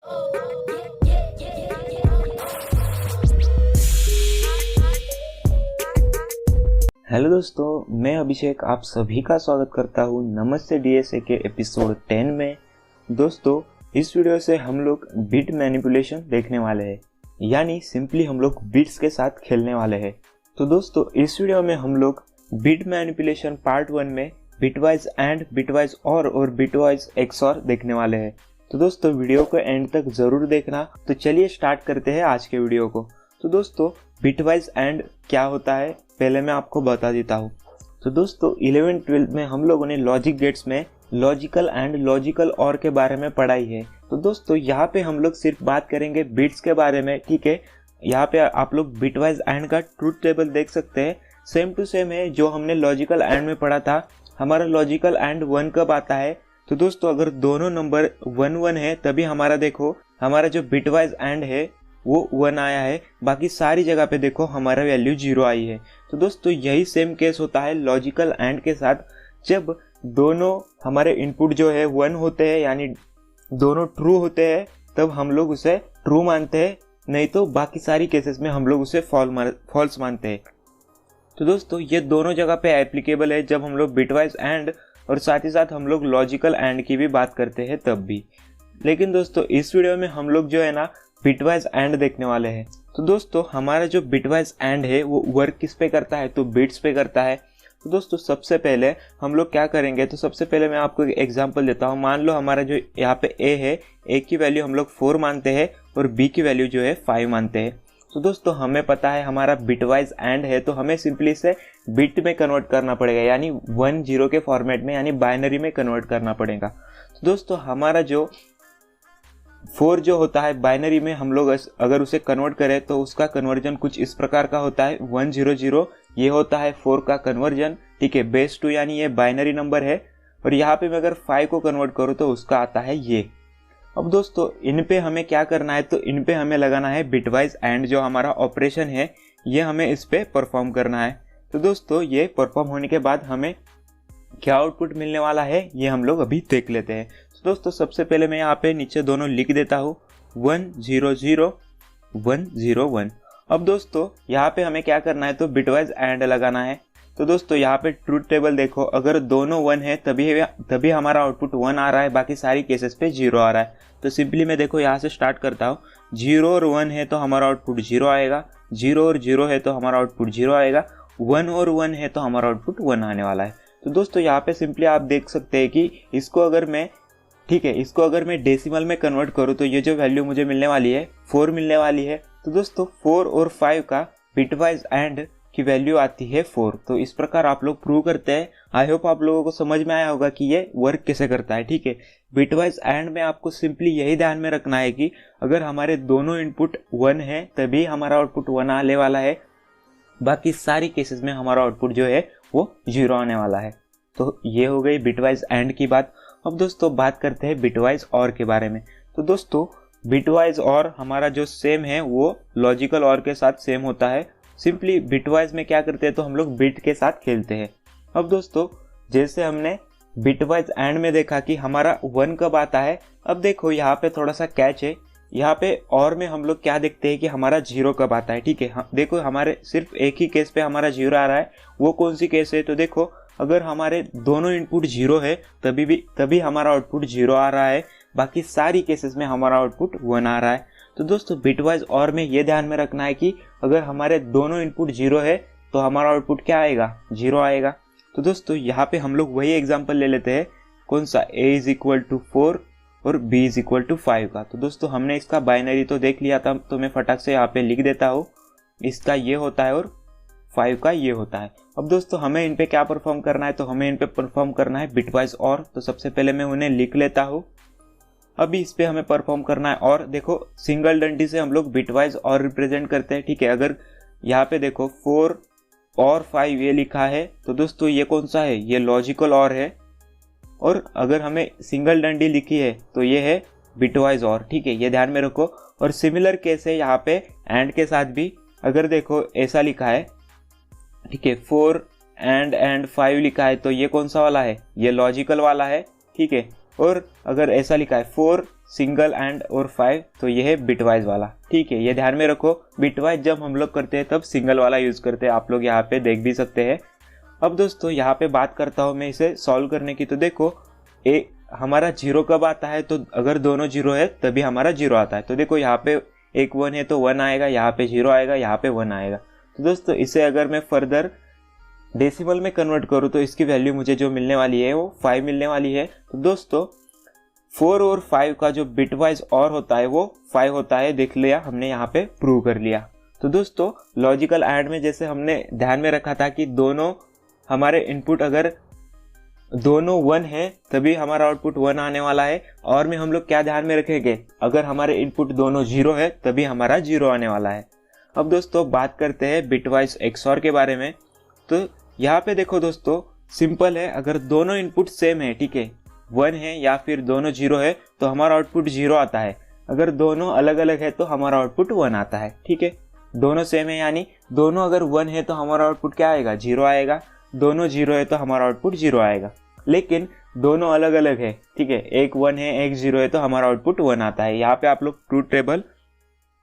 Hello दोस्तों, मैं अभिषेक आप सभी का स्वागत करता हूँ नमस्ते डीएसए के एपिसोड 10 में। दोस्तों, इस वीडियो से हम लोग बिट मैनिपुलेशन देखने वाले हैं, यानी सिंपली हम लोग बिट्स के साथ खेलने वाले हैं। तो दोस्तों, इस वीडियो में हम लोग बिट मैनिपुलेशन पार्ट 1 में बिटवाइज एंड, बिटवाइज और बिटवाइज एक्सऑर देखने वाले हैं। तो दोस्तों, वीडियो को एंड तक जरूर देखना। तो चलिए स्टार्ट करते हैं आज के वीडियो को। तो दोस्तों, बिटवाइज एंड क्या होता है पहले मैं आपको बता देता हूँ। तो दोस्तों, 11th-12th में हम लोगों ने लॉजिक गेट्स में लॉजिकल एंड लॉजिकल और के बारे में पढ़ाई है। तो दोस्तों, यहाँ पे हम लोग सिर्फ बात करेंगे बिट्स के बारे में, ठीक है। यहाँ पे आप लोग बिटवाइज एंड का ट्रूथ टेबल देख सकते हैं, सेम टू सेम है जो हमने लॉजिकल एंड में पढ़ा था। हमारा लॉजिकल एंड 1 कब आता है? तो दोस्तों, अगर दोनों नंबर 1-1 है तभी हमारा देखो हमारा जो बिटवाइज एंड है वो 1 आया है। बाकी सारी जगह पे देखो हमारा वैल्यू 0 आई है। तो दोस्तों, यही सेम केस होता है लॉजिकल एंड के साथ। जब दोनों हमारे इनपुट जो है 1 होते हैं, यानी दोनों ट्रू होते हैं, तब हम लोग उसे ट्रू मानते हैं, नहीं तो बाकी सारी केसेस में हम लोग उसे फॉल्स मानते हैं। तो दोस्तों, ये दोनों जगह पे एप्लीकेबल है जब हम लोग बिटवाइज एंड और साथ ही साथ हम लोग लॉजिकल एंड की भी बात करते हैं तब भी। लेकिन दोस्तों, इस वीडियो में हम लोग जो है ना बिटवाइज एंड देखने वाले हैं। तो दोस्तों, हमारा जो बिटवाइज एंड है वो वर्क किस पे करता है? तो बिट्स पे करता है। तो दोस्तों, सबसे पहले हम लोग क्या करेंगे, तो सबसे पहले मैं आपको एक एग्जांपल देता हूँ। मान लो हमारा जो यहाँ पे ए है, ए की वैल्यू हम लोग 4 मानते हैं और बी की वैल्यू जो है 5 मानते हैं। तो दोस्तों, हमें पता है हमारा बिटवाइज एंड है, तो हमें सिंपली इसे बिट में कन्वर्ट करना पड़ेगा, यानी 1-0 के फॉर्मेट में, यानी बाइनरी में कन्वर्ट करना पड़ेगा। तो दोस्तों, हमारा जो 4 जो होता है बाइनरी में, हम लोग अगर उसे कन्वर्ट करें तो उसका कन्वर्जन कुछ इस प्रकार का होता है 100, ये होता है 4 का कन्वर्जन, ठीक है, बेस 2, यानी ये बाइनरी नंबर है। और यहाँ पे मैं अगर 5 को कन्वर्ट करूँ तो उसका आता है ये। अब दोस्तों, इन पे हमें क्या करना है, तो इन पे हमें लगाना है बिटवाइज एंड। जो हमारा ऑपरेशन है ये हमें इस पे परफॉर्म करना है। तो दोस्तों, ये परफॉर्म होने के बाद हमें क्या आउटपुट मिलने वाला है ये हम लोग अभी देख लेते हैं। तो दोस्तों, सबसे पहले मैं यहाँ पे नीचे दोनों लिख देता हूँ 100 101। अब दोस्तों, यहाँ पे हमें क्या करना है, तो बिटवाइज एंड लगाना है। तो दोस्तों, यहाँ पे ट्रूथ टेबल देखो, अगर दोनों 1 है तभी हमारा आउटपुट 1 आ रहा है, बाकी सारी केसेस पे 0 आ रहा है। तो सिंपली मैं देखो यहाँ से स्टार्ट करता हूँ। 0 और 1 है तो हमारा आउटपुट 0 आएगा, 0 और 0 है तो हमारा आउटपुट 0 आएगा, 1 और 1 है तो हमारा आउटपुट 1 आने वाला है। तो दोस्तों, यहाँ पे सिंपली आप देख सकते हैं कि इसको अगर मैं, ठीक है, इसको अगर मैं डेसिमल में कन्वर्ट करूँ तो ये जो वैल्यू मुझे मिलने वाली है 4 मिलने वाली है। तो दोस्तों, 4 और 5 का बिटवाइज एंड की वैल्यू आती है 4। तो इस प्रकार आप लोग प्रूव करते हैं। आई होप आप लोगों को समझ में आया होगा कि ये वर्क कैसे करता है, ठीक है। बिटवाइज एंड में आपको सिंपली यही ध्यान में रखना है कि अगर हमारे दोनों इनपुट 1 है तभी हमारा आउटपुट 1 आने वाला है, बाकी सारी केसेस में हमारा आउटपुट जो है वो 0 आने वाला है। तो ये हो गई बिटवाइज एंड की बात। अब दोस्तों, बात करते हैं बिटवाइज और के बारे में। तो दोस्तों, बिटवाइज और हमारा जो सेम है वो लॉजिकल और के साथ सेम होता है। सिंपली बिटवाइज में क्या करते हैं, तो हम लोग बिट के साथ खेलते हैं। अब दोस्तों, जैसे हमने बिटवाइज एंड में देखा कि हमारा 1 कब आता है, अब देखो यहाँ पे थोड़ा सा कैच है। यहाँ पे और में हम लोग क्या देखते हैं कि हमारा 0 कब आता है, ठीक है। देखो हमारे सिर्फ एक ही केस पे हमारा 0 आ रहा है, वो कौन सी केस है? तो देखो, अगर हमारे दोनों इनपुट 0 है तभी हमारा आउटपुट 0 आ रहा है, बाकी सारी केसेस में हमारा आउटपुट 1 आ रहा है। तो दोस्तों, बिटवाइज और में ये ध्यान में रखना है कि अगर हमारे दोनों इनपुट 0 है तो हमारा आउटपुट क्या आएगा? 0 आएगा। तो दोस्तों, यहाँ पे हम लोग वही एग्जांपल ले लेते हैं, कौन सा? a = 4 और b = 5 का। तो दोस्तों, हमने इसका बाइनरी तो देख लिया था, तो मैं फटाक से यहाँ पे लिख देता हूँ, इसका ये होता है और 5 का ये होता है। अब दोस्तों, हमें इन पे क्या परफॉर्म करना है, तो हमें इन पे परफॉर्म करना है बिटवाइज और। तो सबसे पहले मैं उन्हें लिख लेता हूँ। अभी इस पे हमें परफॉर्म करना है और। देखो, सिंगल डंडी से हम लोग बिटवाइज और रिप्रेजेंट करते हैं, ठीक है। अगर यहाँ पे देखो 4 और 5 ये लिखा है, तो दोस्तों ये कौन सा है? ये लॉजिकल और है। और अगर हमें सिंगल डंडी लिखी है तो ये है बिटवाइज और, ठीक है, ये ध्यान में रखो। और सिमिलर केस है यहाँ पे एंड के साथ भी। अगर देखो ऐसा लिखा है, ठीक है, 4 एंड 5 लिखा है, तो ये कौन सा वाला है? ये लॉजिकल वाला है, ठीक है। और अगर ऐसा लिखा है 4 सिंगल एंड और 5 तो ये है बिटवाइज वाला। ठीक है, ये ध्यान में रखो, बिटवाइज जब हम लोग करते हैं तब सिंगल वाला यूज करते हैं, आप लोग यहाँ पे देख भी सकते हैं। अब दोस्तों यहाँ पे बात करता हूँ मैं इसे सॉल्व करने की। तो देखो हमारा 0 कब आता है, तो अगर दोनों 0 है तभी हमारा 0 आता है। तो देखो यहाँ पे एक 1 है तो 1 आएगा, यहाँ पे 0 आएगा, यहाँ पे 1 आएगा। तो दोस्तों इसे अगर मैं फर्दर डेसिमल में कन्वर्ट करूँ तो इसकी वैल्यू मुझे जो मिलने वाली है वो 5 मिलने वाली है। तो दोस्तों 4 और 5 का जो बिटवाइज और होता है वो 5 होता है, देख लिया हमने, यहाँ पे प्रूव कर लिया। तो दोस्तों लॉजिकल ऐड में जैसे हमने ध्यान में रखा था कि दोनों हमारे इनपुट अगर दोनों 1 है तभी हमारा आउटपुट 1 आने वाला है, और में हम लोग क्या ध्यान में रखेंगे, अगर हमारे इनपुट दोनों 0 है तभी हमारा 0 आने वाला है। अब दोस्तों बात करते हैं बिटवाइज एक्सऑर के बारे में। तो यहाँ पे देखो दोस्तों सिंपल है, अगर दोनों इनपुट सेम है, ठीक है, 1 है या फिर दोनों 0 है तो हमारा आउटपुट 0 आता है। अगर दोनों अलग अलग है तो हमारा आउटपुट 1 आता है। ठीक है, दोनों सेम है यानी दोनों अगर 1 है तो हमारा आउटपुट क्या आएगा, 0 आएगा, दोनों 0 है तो हमारा आउटपुट 0 आएगा। लेकिन दोनों अलग अलग है, ठीक है, एक 1 है एक 0 है तो हमारा आउटपुट 1 आता है। यहाँ पे आप लोग ट्रूथ टेबल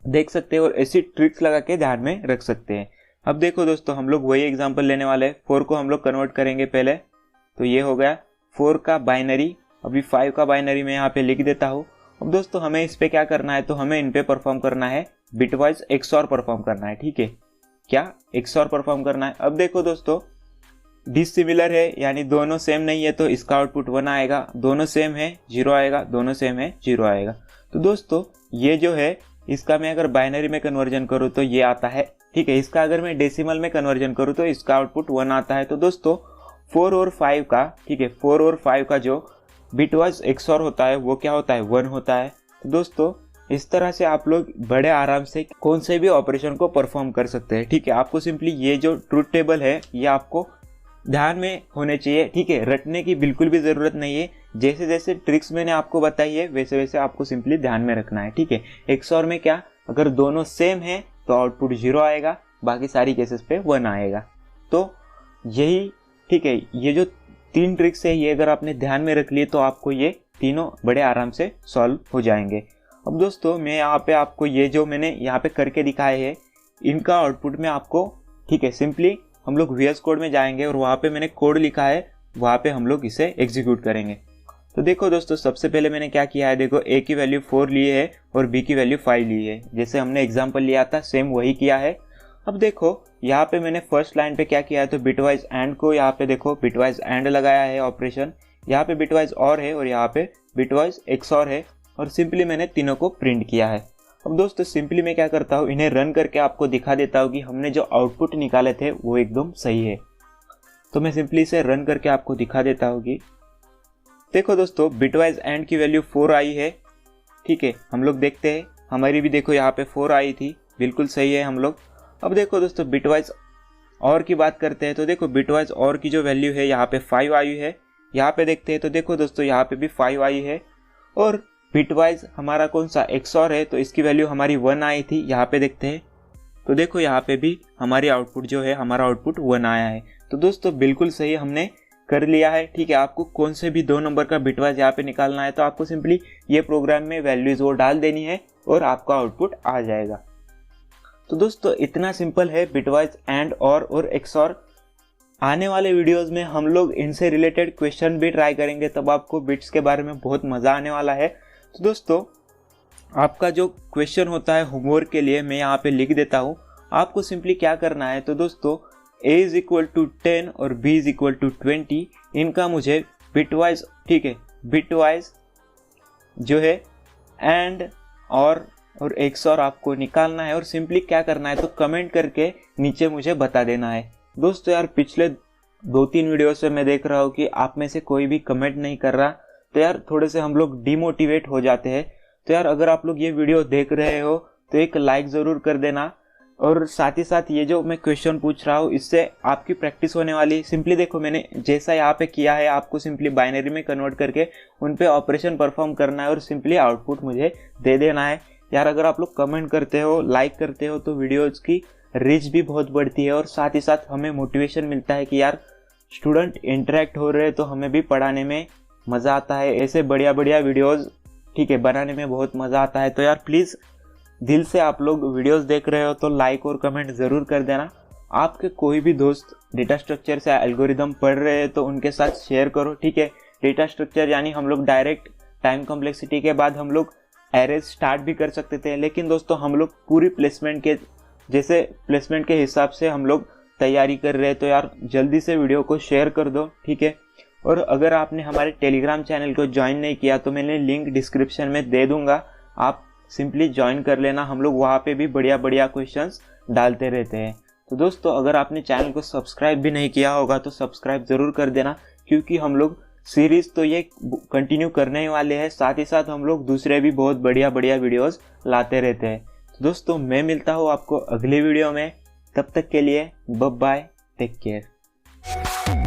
देख सकते हैं और ऐसी ट्रिक्स लगा के ध्यान में रख सकते हैं। अब देखो दोस्तों हम लोग वही एग्जांपल लेने वाले हैं। 4 को हम लोग कन्वर्ट करेंगे पहले, तो ये हो गया 4 का बाइनरी, अभी 5 का बाइनरी मैं यहाँ पे लिख देता हूँ। अब दोस्तों हमें इस पे क्या करना है, तो हमें इन पे परफॉर्म करना है बिटवाइज एक्सऑर परफॉर्म करना है। ठीक है, क्या एक्सऑर परफॉर्म करना है। अब देखो दोस्तों डिसिमिलर है यानी दोनों सेम नहीं है तो इसका आउटपुट 1 आएगा, दोनों सेम है 0 आएगा, दोनों सेम है 0 आएगा। तो दोस्तों ये जो है इसका मैं अगर बाइनरी में कन्वर्जन करूँ तो ये आता है। ठीक है, इसका अगर मैं डेसिमल में कन्वर्जन करूँ तो इसका आउटपुट 1 आता है। तो दोस्तों 4 और 5 का, ठीक है, 4 और 5 का जो बिटवाइज एक्सऑर होता है वो क्या होता है, 1 होता है। तो दोस्तों इस तरह से आप लोग बड़े आराम से कौन से भी ऑपरेशन को परफॉर्म कर सकते हैं। ठीक है, आपको सिंपली ये जो ट्रूथ टेबल है ये आपको ध्यान में होने चाहिए। ठीक है, रटने की बिल्कुल भी ज़रूरत नहीं है, जैसे जैसे ट्रिक्स मैंने आपको बताई है वैसे वैसे आपको सिंपली ध्यान में रखना है। ठीक है, एक्सऑर में क्या, अगर दोनों सेम है तो आउटपुट 0 आएगा, बाकी सारी केसेस पे 1 आएगा। तो यही, ठीक है, ये जो 3 ट्रिक्स है ये अगर आपने ध्यान में रख लिए तो आपको ये तीनों बड़े आराम से सॉल्व हो जाएंगे। अब दोस्तों मैं यहाँ पे आपको ये जो मैंने यहाँ पे करके दिखाए हैं इनका आउटपुट में आपको, ठीक है, सिंपली हम लोग VS कोड में जाएंगे और वहाँ पे मैंने कोड लिखा है, वहाँ पे हम लोग इसे एग्जीक्यूट करेंगे। तो देखो दोस्तों सबसे पहले मैंने क्या किया है, देखो A की वैल्यू 4 ली है और B की वैल्यू 5 ली है, जैसे हमने एग्जाम्पल लिया था सेम वही किया है। अब देखो यहाँ पे मैंने फर्स्ट लाइन पे क्या किया है, तो बिटवाइज एंड को यहाँ पे देखो बिटवाइज एंड लगाया है ऑपरेशन, यहाँ पे बिटवाइज और है और यहाँ पे बिटवाइज एक्सऑर है, और सिंपली मैंने तीनों को प्रिंट किया है। अब दोस्तों सिंपली मैं क्या करता हूँ, इन्हें रन करके आपको दिखा देता हूँ कि हमने जो आउटपुट निकाले थे वो एकदम सही है। तो मैं सिंपली इसे रन करके आपको दिखा देता हूँ कि देखो दोस्तों बिटवाइज एंड की वैल्यू 4 आई है। ठीक है, हम लोग देखते हैं, हमारी भी देखो यहाँ पे 4 आई थी, बिल्कुल सही है हम लोग। अब देखो दोस्तों बिटवाइज और की बात करते हैं, तो देखो बिटवाइज और की जो वैल्यू है यहाँ पे 5 आई है। यहाँ पे देखते हैं तो देखो दोस्तों यहाँ पे भी 5 आई है, और बिटवाइज हमारा कौन सा एक्सऑर है तो इसकी वैल्यू हमारी 1 आई थी, यहाँ पे देखते हैं तो देखो यहाँ पे भी हमारी आउटपुट जो है, हमारा आउटपुट 1 आया है। तो दोस्तों बिल्कुल सही हमने कर लिया है। ठीक है, आपको कौन से भी 2 नंबर का बिटवाइज यहाँ पे निकालना है तो आपको सिंपली ये प्रोग्राम में वैल्यूज वो डाल देनी है और आपका आउटपुट आ जाएगा। तो दोस्तों इतना सिंपल है बिटवाइज एंड और एक्सऑर। आने वाले वीडियोस में हम लोग इनसे रिलेटेड क्वेश्चन भी ट्राई करेंगे, तब आपको बिट्स के बारे में बहुत मज़ा आने वाला है। तो दोस्तों आपका जो क्वेश्चन होता है होमवर्क के लिए मैं यहाँ पे लिख देता हूँ, आपको सिंपली क्या करना है, तो दोस्तों a इज इक्वल टू 10 और b इज इक्वल टू 20, इनका मुझे बिटवाइज, ठीक है, बिटवाइज जो है एंड और एक्सऑर आपको निकालना है, और सिंपली क्या करना है तो कमेंट करके नीचे मुझे बता देना है। दोस्तों यार पिछले 2-3 वीडियो से मैं देख रहा हूँ कि आप में से कोई भी कमेंट नहीं कर रहा, तो यार थोड़े से हम लोग डिमोटिवेट हो जाते हैं। तो यार अगर आप लोग ये वीडियो देख रहे हो तो एक लाइक ज़रूर कर देना, और साथ ही साथ ये जो मैं क्वेश्चन पूछ रहा हूँ इससे आपकी प्रैक्टिस होने वाली। सिंपली देखो मैंने जैसा यहाँ पे किया है, आपको सिंपली बाइनरी में कन्वर्ट करके उन पे ऑपरेशन परफॉर्म करना है और सिंपली आउटपुट मुझे दे देना है। यार अगर आप लोग कमेंट करते हो, लाइक करते हो तो वीडियोज़ की रीच भी बहुत बढ़ती है, और साथ ही साथ हमें मोटिवेशन मिलता है कि यार स्टूडेंट इंटरेक्ट हो रहे हैं तो हमें भी पढ़ाने में मज़ा आता है, ऐसे बढ़िया बढ़िया वीडियोस ठीक है बनाने में बहुत मज़ा आता है। तो यार प्लीज़ दिल से आप लोग वीडियोस देख रहे हो तो लाइक और कमेंट ज़रूर कर देना। आपके कोई भी दोस्त डेटा स्ट्रक्चर से एल्गोरिदम पढ़ रहे हैं तो उनके साथ शेयर करो, ठीक है। डेटा स्ट्रक्चर यानी हम लोग डायरेक्ट टाइम कॉम्प्लेक्सिटी के बाद हम लोग एरेज स्टार्ट भी कर सकते थे, लेकिन दोस्तों हम लोग पूरी प्लेसमेंट के हिसाब से हम लोग तैयारी कर रहे हैं। तो यार जल्दी से वीडियो को शेयर कर दो, ठीक है। और अगर आपने हमारे टेलीग्राम चैनल को ज्वाइन नहीं किया तो मैंने लिंक डिस्क्रिप्शन में दे दूंगा, आप सिंपली ज्वाइन कर लेना। हम लोग वहाँ पे भी बढ़िया बढ़िया क्वेश्चंस डालते रहते हैं। तो दोस्तों अगर आपने चैनल को सब्सक्राइब भी नहीं किया होगा तो सब्सक्राइब ज़रूर कर देना, क्योंकि हम लोग सीरीज़ तो ये कंटिन्यू करने ही वाले हैं, साथ ही साथ हम लोग दूसरे भी बहुत बढ़िया बढ़िया वीडियोस लाते रहते हैं। तो दोस्तों मैं मिलता हूँ आपको अगली वीडियो में, तब तक के लिए बाय बाय, टेक केयर।